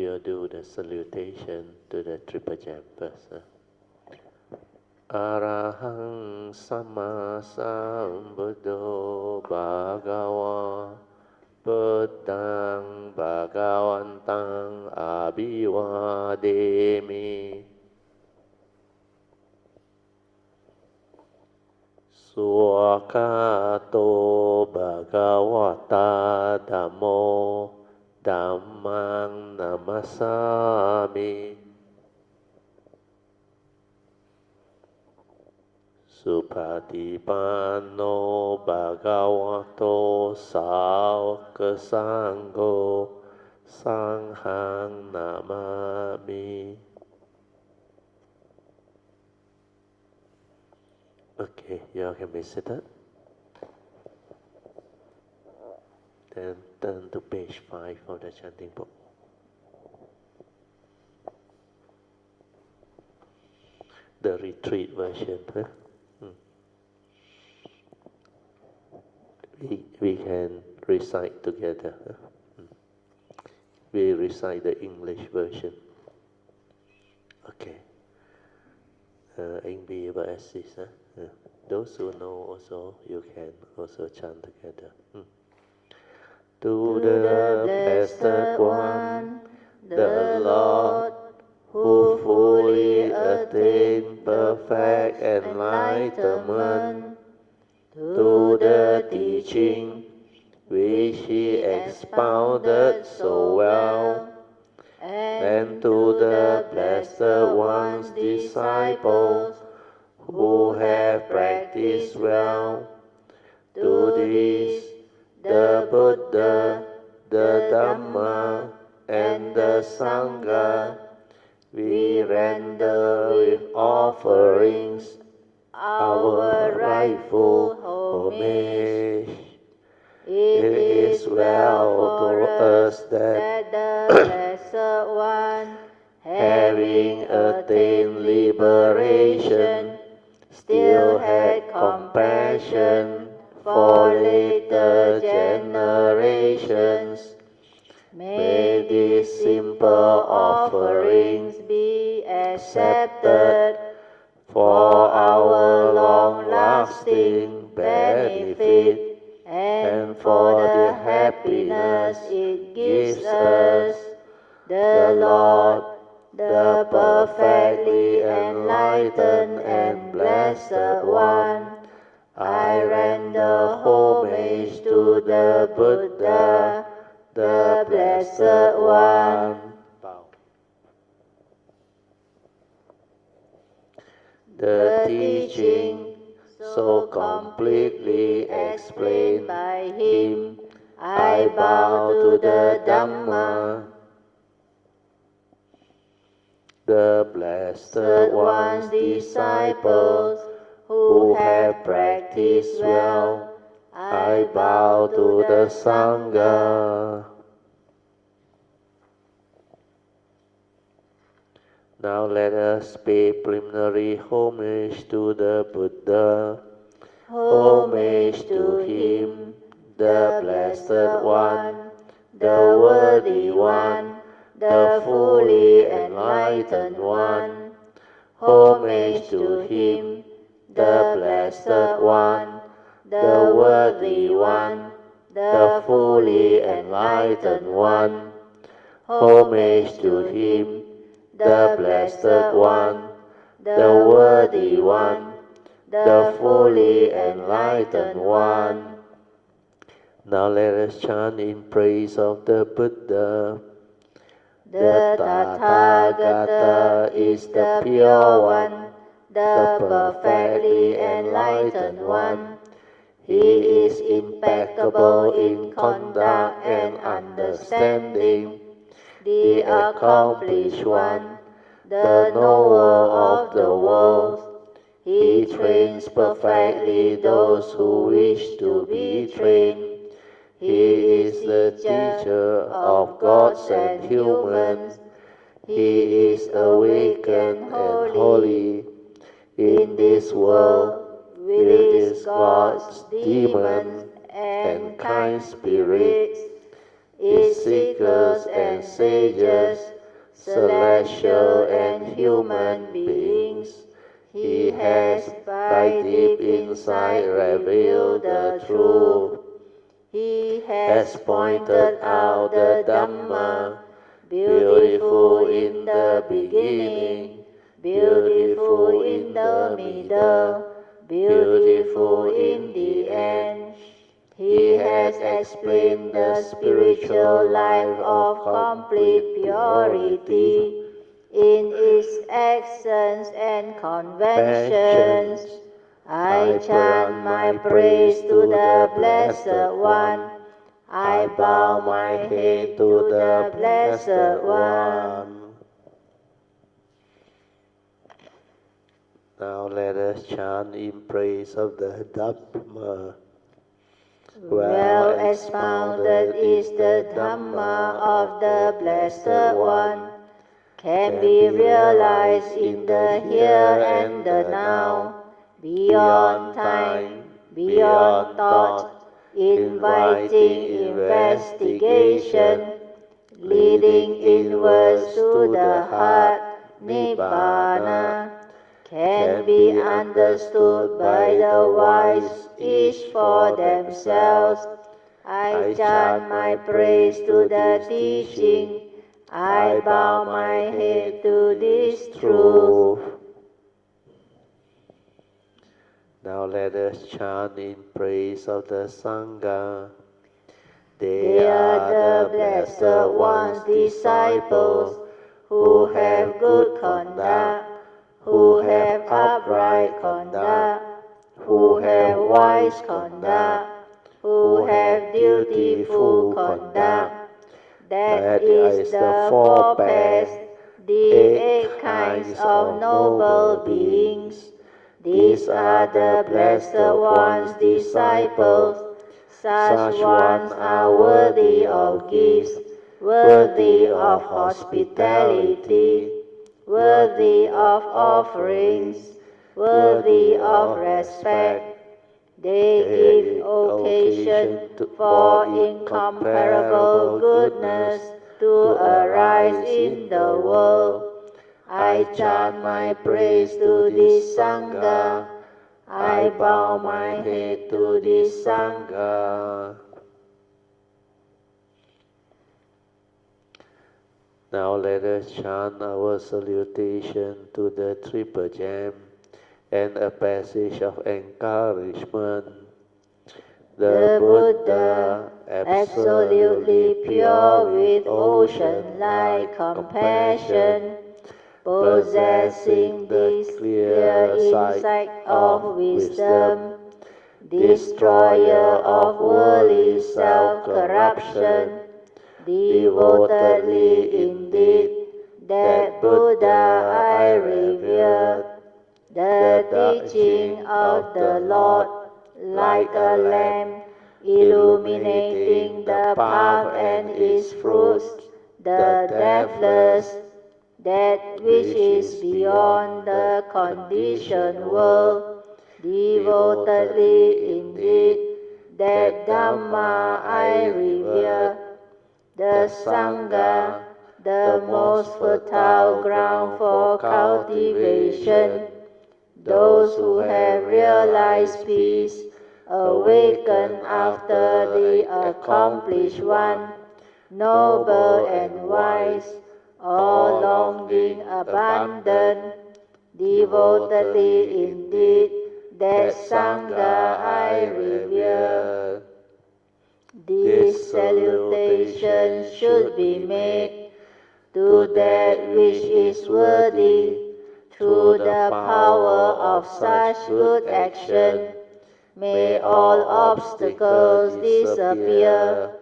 will do the salutation to the triple jam first. Arahang Sama Sambuddho Bhagava Buddhang Bhagavantang Abhivademi Suakato Bhagavata Dhammo Dhammang Namasami Supatipanno Bhagavato Sāvaka Sangho Sanghang Namami. Okay, you all can be seated. Then turn to page 5 of the chanting book. The retreat version. Huh? We can recite together. We recite the English version. Okay. Anh be able to assist. Those who know also, you can also chant together. To the Blessed One, the Lord, who fully attained perfect enlightenment, to the teaching which he expounded so well, and to the Blessed One's disciples who have practiced well, to these the Buddha, the Dhamma, and the Sangha, we render with offerings our rightful homage. It is well for us that the Blessed One, having attained liberation, still had compassion for later generations. May these simple offerings be accepted for our long-lasting benefit and for the happiness it gives us. The Lord, the perfectly enlightened and blessed One, I render homage to the Buddha, the Blessed One. The teaching so completely explained by him, I bow to the Dhamma. The Blessed One's disciples who have practiced well, I bow to the Sangha. Now let us pay preliminary homage to the Buddha, homage to him, the Blessed One, the Worthy One, the fully enlightened One, homage to him, the Blessed One, the Worthy One, the fully enlightened One, homage to him, the Blessed One, the Worthy One, the fully enlightened One. Now let us chant in praise of the Buddha. The Tathagata is the pure one, the perfectly enlightened one. He is impeccable in conduct and understanding, the accomplished one, the knower of the world. He trains perfectly those who wish to be trained. He is the teacher of gods and humans. He is awakened and holy. In this world, with its gods, demons, and kind spirits, its seekers and sages, celestial and human beings. He has by deep insight revealed the truth. He has pointed out the Dhamma, beautiful in the beginning, beautiful in the middle, beautiful in the end. He has explained the spiritual life of complete purity in its actions and conventions. I chant my praise to the Blessed One. I bow my head to the Blessed One. Now let us chant in praise of the Dhamma. Well expounded is the Dhamma of the Blessed One, can be realized in the here and the now, beyond time, beyond thought, inviting investigation, leading inwards to the heart, Nibbana, can be understood by the wise, each for themselves. I chant my praise to the teaching. I bow my head to this truth. Now let us chant in praise of the Sangha. They are the Blessed One's disciples, who have good conduct, who have upright conduct, who have wise conduct, who have dutiful conduct. That is the four paths, the 8 kinds of noble beings. These are the Blessed One's disciples. Such ones are worthy of gifts, worthy of hospitality, worthy of offerings, worthy of respect. They give occasion for incomparable goodness to arise in the world. I chant my praise to this Sangha. I bow my head to this Sangha. Now let us chant our salutation to the Triple Gem and a passage of encouragement. The Buddha, absolutely pure with ocean-like compassion, possessing this clear insight of wisdom, destroyer of worldly self-corruption, devotedly indeed, that Buddha I revere. The teaching of the Lord, like a lamp, illuminating the path and its fruits, the deathless, that which is beyond the conditioned world, devotedly indeed, that Dhamma I revere. The Sangha, the most fertile ground for cultivation. Those who have realized peace, awaken after the accomplished one, noble and wise, all longing abandoned, devotedly indeed, that Sangha I revere. This salutation should be made to that which is worthy, through the power of such good action. May all obstacles disappear.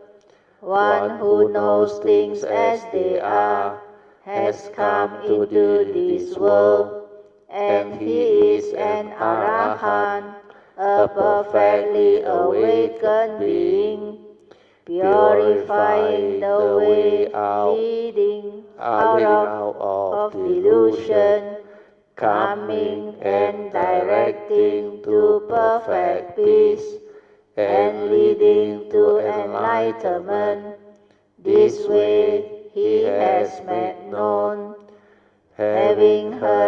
One who knows things as they are has come into this world, and he is an Arahant, a perfectly awakened being, purifying the way, leading out of delusion, coming and directing to perfect peace, and leading to enlightenment. This way he has made known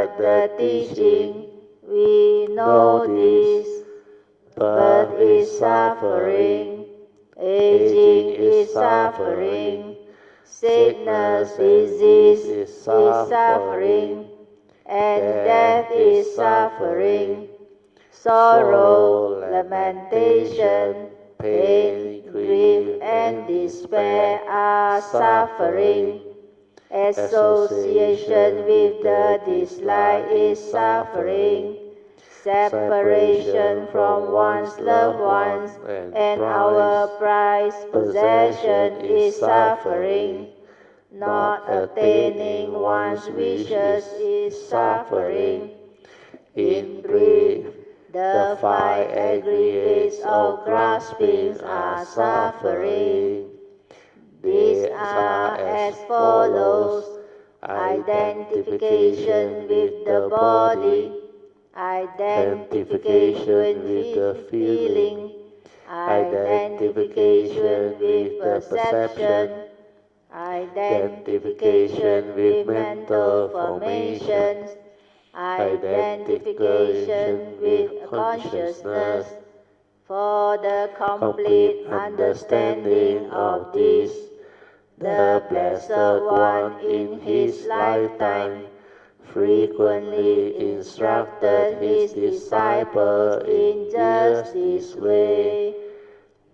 but the teaching. We know this. Birth is suffering, aging is suffering, sickness, disease is suffering, and death is suffering. Sorrow, lamentation, pain, grief, and despair are suffering. Association with the dislike is suffering. Separation from one's loved ones and our prized possession is suffering. Not attaining one's wishes is suffering. In brief, the five aggregates of graspings are suffering. These are as follows: identification with the body, identification with the feeling, identification with perception, identification with mental formations, identification with consciousness. For the complete understanding of this, the Blessed One in his lifetime frequently instructed his disciples in just this way.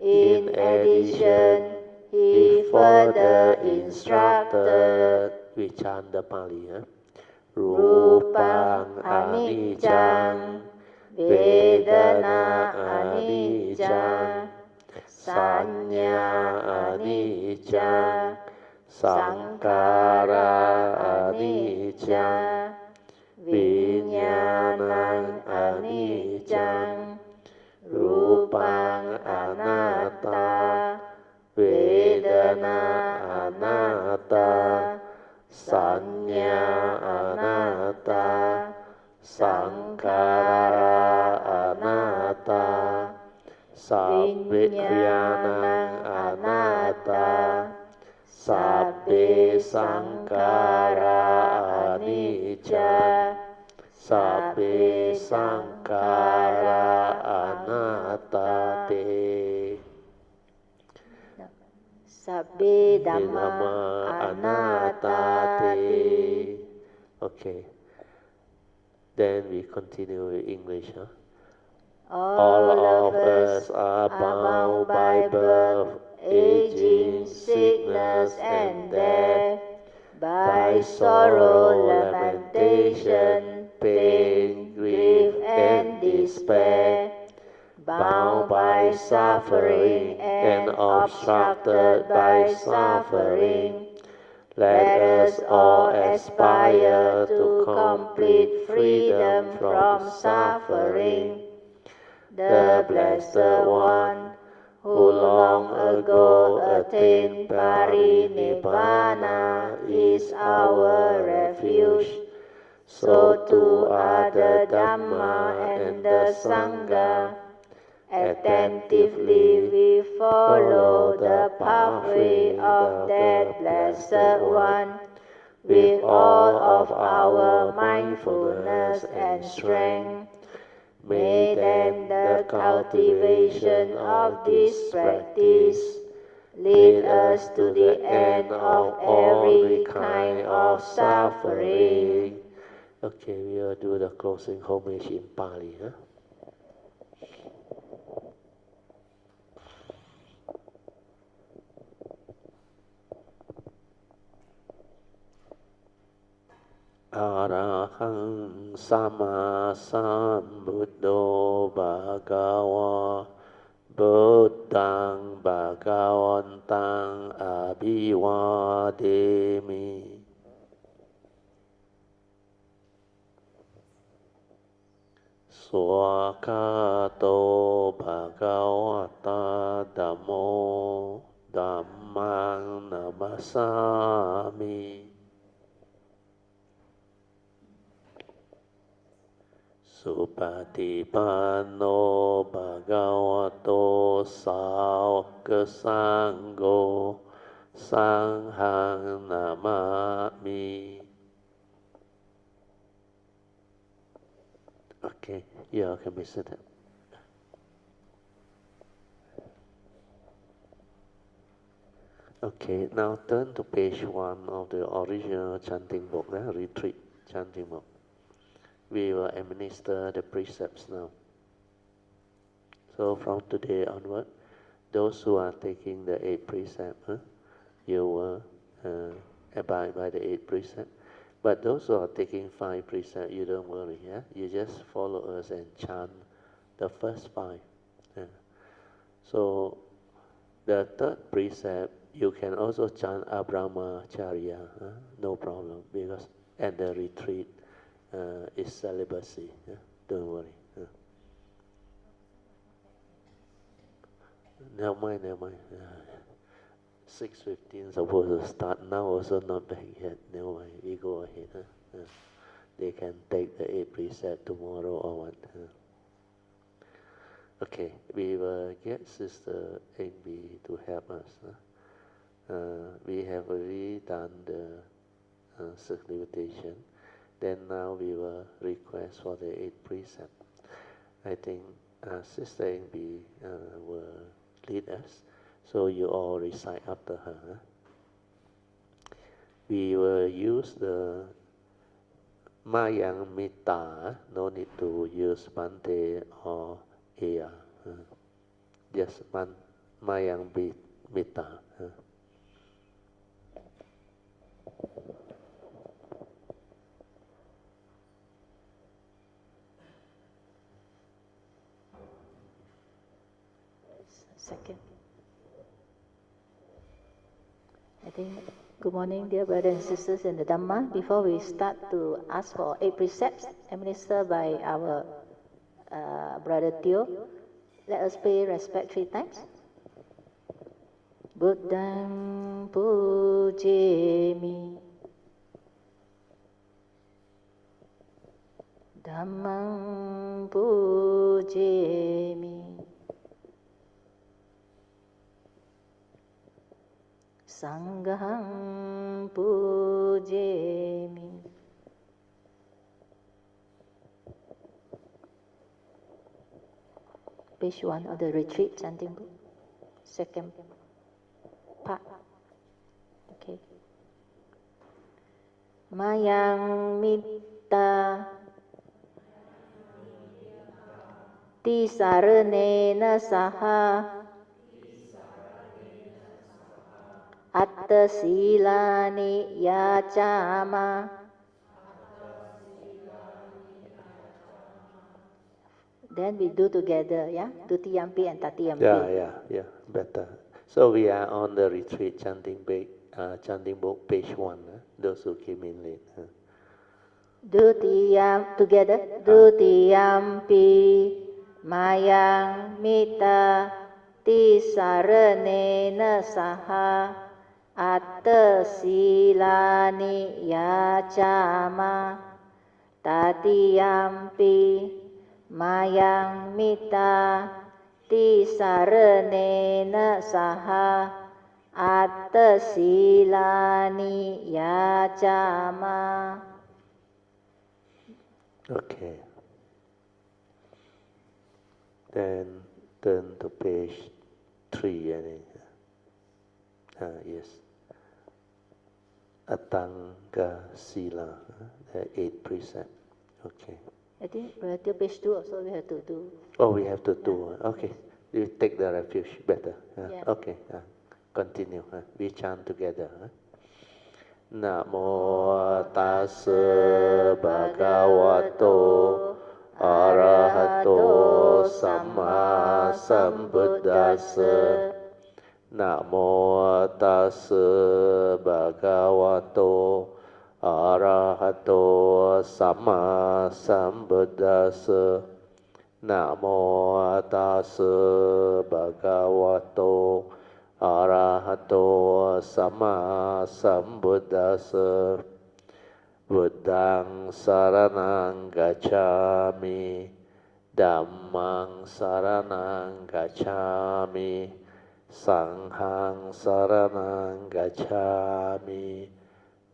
In addition, he further instructed, we chant the Pali, Rupang anicca, Vedana anicca, Sanya anicca, Sankara anicca, Vinyanang anicca, Rupang anatta, Vedana anatta, Sanya anatta, Sankara anatta, Sabbe anatta, Sabbe Sankara anicca, Sabbe Sankara anatta te. Sabbe Dhamma anatta te. Okay. Then we continue with English. All of us are bound by birth, aging, sickness, and death, by sorrow, lamentation, pain, grief, and despair, bound by suffering and obstructed by suffering. Let us all aspire to complete freedom from suffering. The Blessed One, who long ago attained Parinibbana, is our refuge. So too are the Dhamma and the Sangha. Attentively we follow the pathway of that Blessed One with all of our mindfulness and strength. May then the cultivation of this practice lead us to the end of every kind of suffering. Okay, we will do the closing homage in Pali. Arahang Sama Sambuddho Bhagava Buddhang Bhagavantang Abhivademi. Swakato Bhagavata Dhammo Dhammang Namasami. Supatipanno Bhagavato Sāvaka Sangho Sanghang Namami. Okay, you all can be seated. Okay, now turn to page 1 of the original chanting book, retreat chanting book. We will administer the precepts now. So from today onward, those who are taking the 8 precepts, you will abide by the 8 precepts. But those who are taking 5 precepts, you don't worry, you just follow us and chant the first 5. So the 3rd precept, you can also chant Abramacharya, no problem, because at the retreat is celibacy, don't worry. Never mind. 6:15 supposed to start, now also not back yet, never mind, we go ahead. They can take the 8 precept tomorrow or what. Okay, we will get Sister Amy to help us. We have already done the salutation. Then now we will request for the 8 precept. I think Sister Amy will lead us, so you all recite after her. We will use the Mayang Metta, no need to use Bante or Aya. Just Mayang Metta. Second. I think, good morning, dear brothers and sisters in the Dhamma. Before we start to ask for 8 precepts administered by our brother Teo, let us pay respect 3 times. Buddhang pujemi, Dhammang pujemi, Sanghang pujemi. Page 1 of the retreat chanting book, second part. Okay. Mayang Mitta Tisaranena Saha Atta Silani Yachama. Then we do together, Tutiyampi and Tatiyampi. Yeah, better. So we are on the retreat chanting book, page 1. Those who came in late. Together. Dutiyampi Mayang Mita Tisaranena Saha Atta Silani Yachama. Tatiyampi Mayang Mita Tisaranena Saha Atta Silani Yachama. Okay. Then turn to page 3, I think. Yes. Atanga Sila, the 8 precept. Okay. I think relative page 2 also we have to do. Oh, we have to do. Okay. You take the refuge better. Yeah. Okay. Continue. We chant together. Namo tassa bhagavato arahato samma sambuddhassa. Namo tassa bhagavato arahato samma sambuddhassa. Namo tassa bhagavato arahato samma sambuddhassa. Buddhang saranang gacchami, Dhammang saranang gacchami, Sanghang saranang gacchami.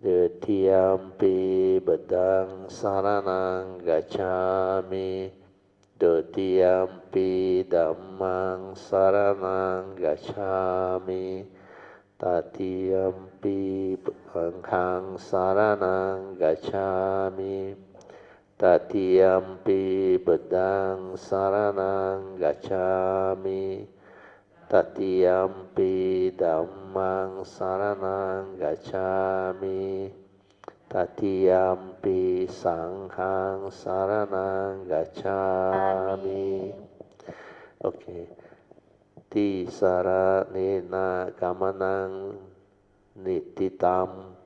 Ditiyampi Buddhang saranang gacchami, Dutiyampi dhammang saranang gacchami. Tatiyampi sanghang saranang gacchami. Tatiyampi buddhang saranang gacchami. Tatiyampi dhammang saranang gacchami. Tatiyampi sanghang saranang gacchami. Okay. Tisara nena kamanang nititam.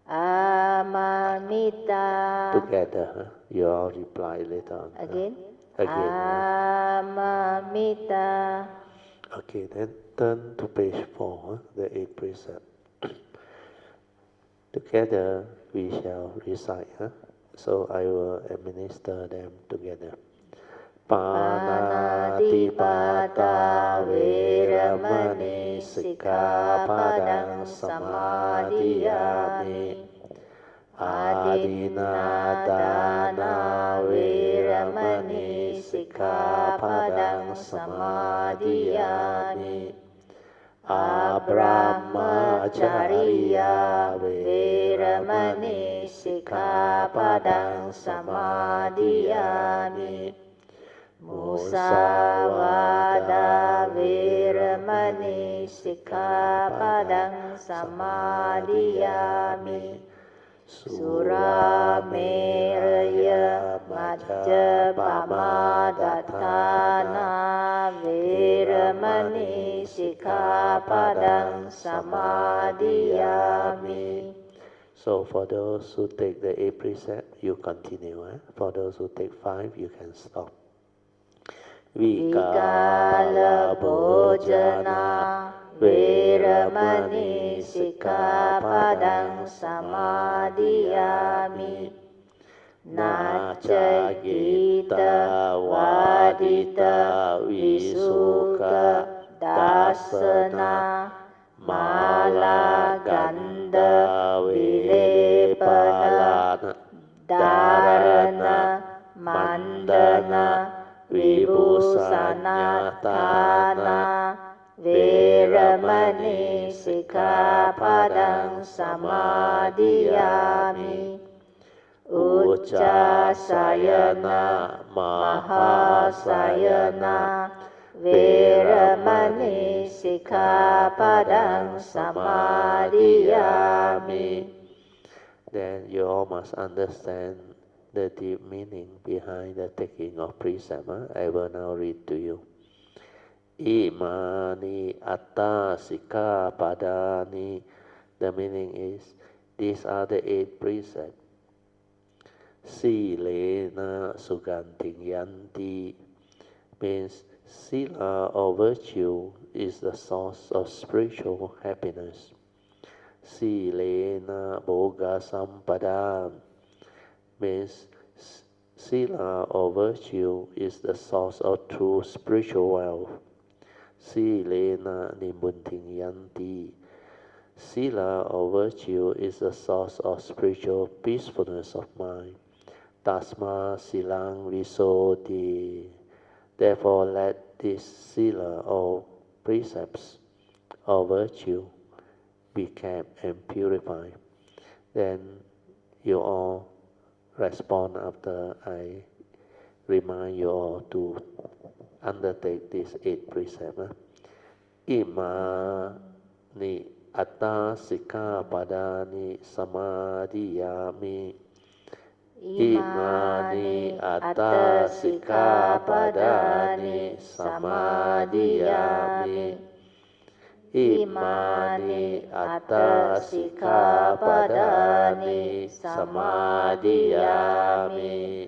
Amamita. Together, huh? You all reply later on. Again. Again. Amamita. Okay, then turn to page 4, huh? The 8th precept. Together we shall recite, huh? So I will administer them together. Panatipata veramani sikkhapadang samadhiyami. Adinadana veramani sikkhapadang samadhiyami. Abrahmacharya veramani sikkhapadang samadhiyami. Musavada veramani sikkhapadang samadhiyami. Surameraya majjapamadatthana veramani sikkhapadang samadhiyami. So for those who take the 8th precept, you continue. For those who take 5, you can stop. Vikala bhojana veramani sikkhapadang samadhiyami. Naca gita vadita visuka dasana. Mala ganda vilepana dharana mandana vibhusanatthana veramani sikkhapadang samadhiyami. Uccasayana mahasayana veramani sikkhapadang samadhiyami. Then you all must understand the deep meaning behind the taking of precept. I will now read to you. Imani atta sikkhapadani. The meaning is, these are the 8 precepts. Silena suganting yanti means sila or virtue is the source of spiritual happiness. Silena bhoga sampada means sila or virtue is the source of true spiritual wealth. Silena nibbunting yanti. Sila or virtue is the source of spiritual peacefulness of mind. Tasma silang visodi. Therefore let this sila or precepts or virtue be kept and purified. Then you all respond after I remind you all to undertake this 8 precepts. Imani atta sikkhapadani samadhiyami. Imani atta sikkhapadani samadhiyami. Imani atta sikkhapadani samadhiyami.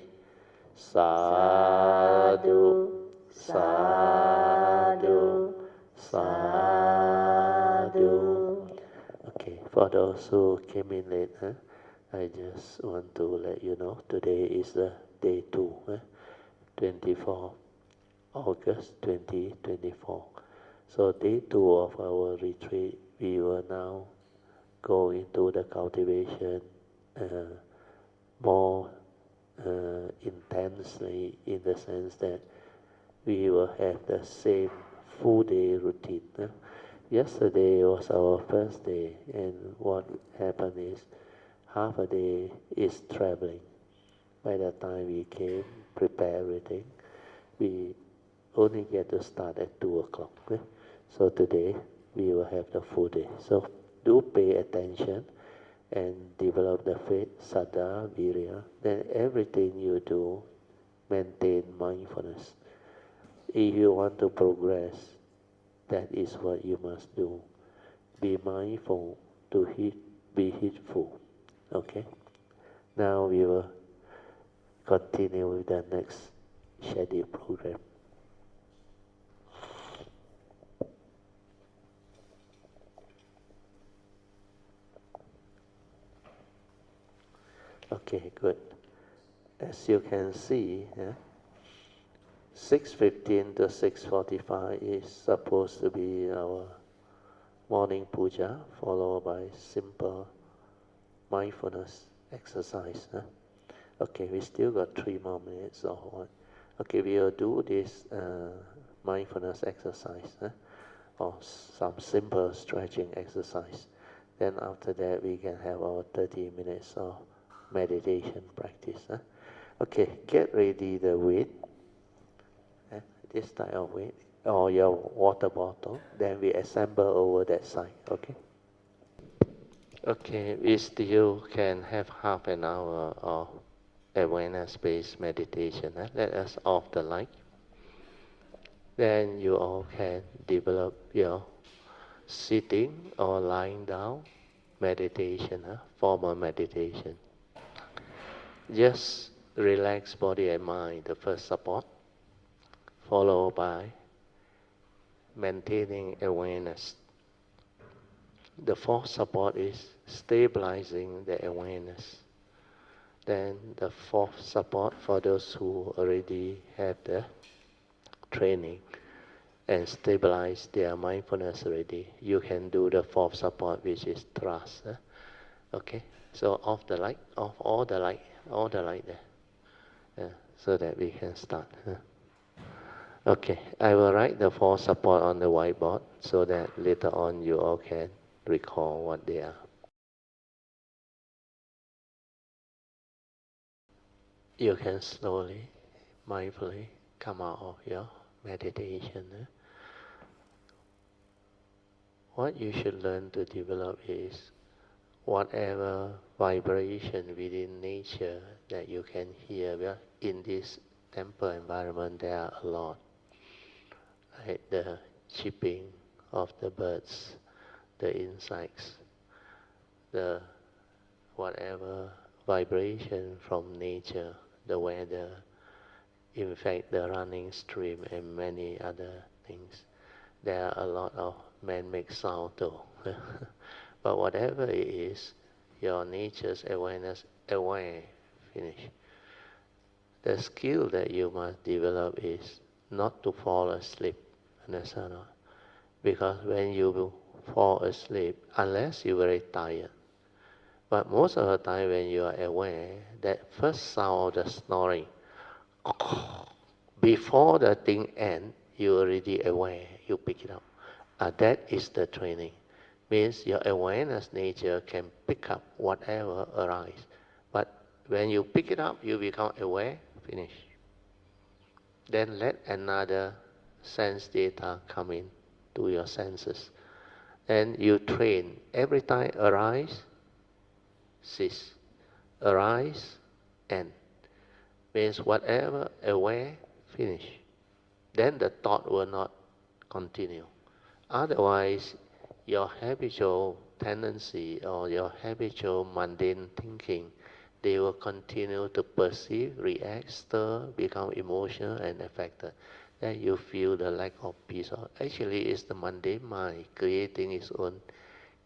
Sadhu, sadhu, sadhu. Okay, for those who came in late, I just want to let you know, today is the day 2, 24 August 2024. So day 2 of our retreat, we will now go into the cultivation more intensely in the sense that we will have the same full day routine. Yesterday was our first day, and what happened is half a day is traveling. By the time we came, prepare everything, we only get to start at 2 o'clock. So today we will have the full day. So do pay attention and develop the faith, saddha, virya. Then everything you do, maintain mindfulness. If you want to progress, that is what you must do. Be mindful to be heedful. Okay? Now we will continue with the next scheduled program. Okay, good. As you can see, 6:15 to 6:45 is supposed to be our morning puja, followed by simple mindfulness exercise. Okay, we still got 3 more minutes or what. Okay, we will do this mindfulness exercise or some simple stretching exercise. Then after that, we can have our 30 minutes of meditation practice. Okay, get ready the weight, this type of weight, or your water bottle. Then we assemble over that side. Okay. Okay, we still can have half an hour of awareness-based meditation. Let us off the light. Then you all can develop your sitting or lying down meditation, formal meditation. Just relax body and mind, the first support, followed by maintaining awareness. The fourth support is stabilizing the awareness. Then the fourth support for those who already have the training and stabilize their mindfulness already, you can do the fourth support, which is trust. Okay, so off the light, off all the light there, so that we can start. Okay, I will write the fourth support on the whiteboard so that later on you all can recall what they are. You can slowly, mindfully come out of your meditation. What you should learn to develop is whatever vibration within nature that you can hear. Well, in this temple environment, there are a lot, like the chirping of the birds, the insects, the whatever vibration from nature, the weather, in fact the running stream and many other things. There are a lot of man-made sound too. But whatever it is, your nature's awareness, aware, finish. The skill that you must develop is not to fall asleep, understand? Because when you fall asleep, unless you're very tired, but most of the time when you are aware, that first sound of the snoring, before the thing ends, you already aware, you pick it up. That is the training. Means your awareness nature can pick up whatever arises. But when you pick it up, you become aware, finish. Then let another sense data come in to your senses. Then you train. Every time arise, cease. Arise, end. Means whatever aware, finish. Then the thought will not continue. Otherwise, your habitual tendency or your habitual mundane thinking, they will continue to perceive, react, stir, become emotional and affected. Then you feel the lack of peace. Actually, it's the mundane mind creating its own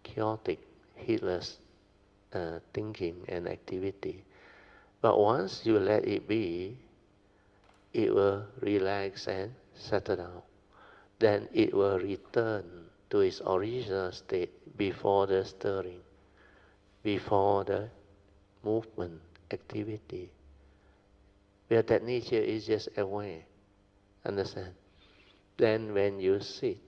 chaotic, heedless thinking and activity. But once you let it be, it will relax and settle down. Then it will return to its original state before the stirring, before the movement, activity. where that nature is just aware. Understand? Then when you sit,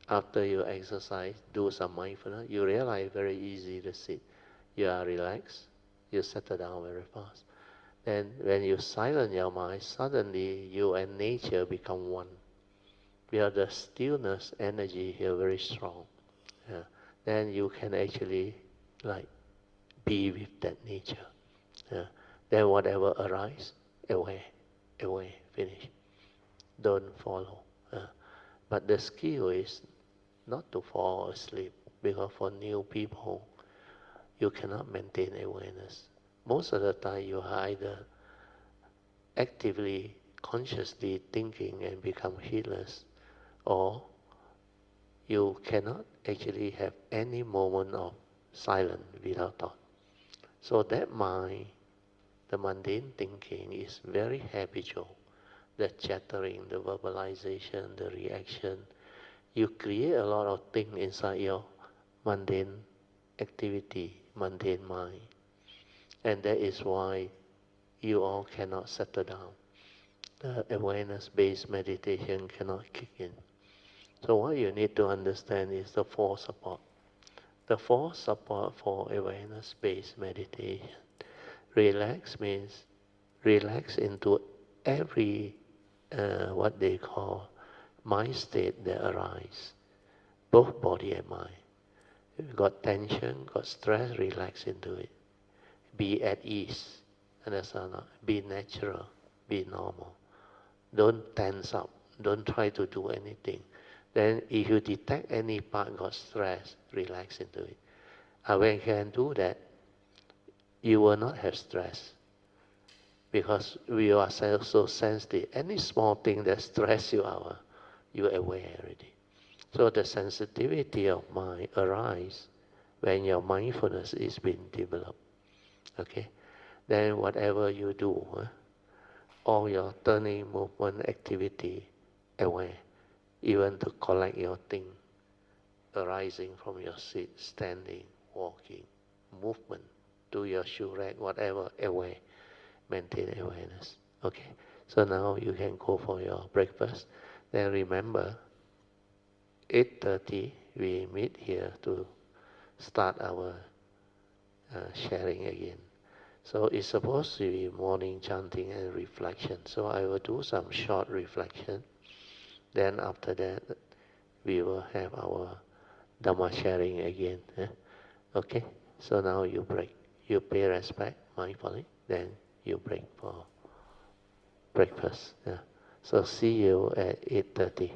after you exercise, do some mindfulness, you realize very easy to sit. You are relaxed, you settle down very fast. Then when you silence your mind, suddenly you and nature become one. Where the stillness energy here very strong. Yeah. Then you can actually like be with that nature. Yeah. Then whatever arises, away, finish. Don't follow. But the skill is not to fall asleep, because for new people, you cannot maintain awareness. Most of the time, you are either actively, consciously thinking and become heedless, or you cannot actually have any moment of silence without thought. So that mind, the mundane thinking, is very habitual. The chattering, the verbalization, the reaction. You create a lot of things inside your mundane activity, mundane mind. And that is why you all cannot settle down. The awareness-based meditation cannot kick in. So what you need to understand is the four support. The four support for awareness-based meditation. Relax means relax into every what they call mind state that arise, both body and mind. If you got tension, got stress, relax into it. Be at ease. Understand? Be natural. Be normal. Don't tense up. Don't try to do anything. Then if you detect any part got stress, relax into it. And when you can do that, you will not have stress. Because we are so sensitive. Any small thing that stress you out, you're aware already. So the sensitivity of mind arises when your mindfulness is being developed. Okay? Then whatever you do, all your turning, movement, activity, aware, even to collect your thing, arising from your seat, standing, walking, movement, do your shoe rack, whatever, aware, maintain awareness. Okay, so now you can go for your breakfast. Then remember, 8:30 we meet here to start our sharing again. So it's supposed to be morning chanting and reflection. So I will do some short reflection. Then after that, we will have our Dhamma sharing again. Okay? So now you break. You pay respect mindfully. Then you break for breakfast. So see you at 8:30.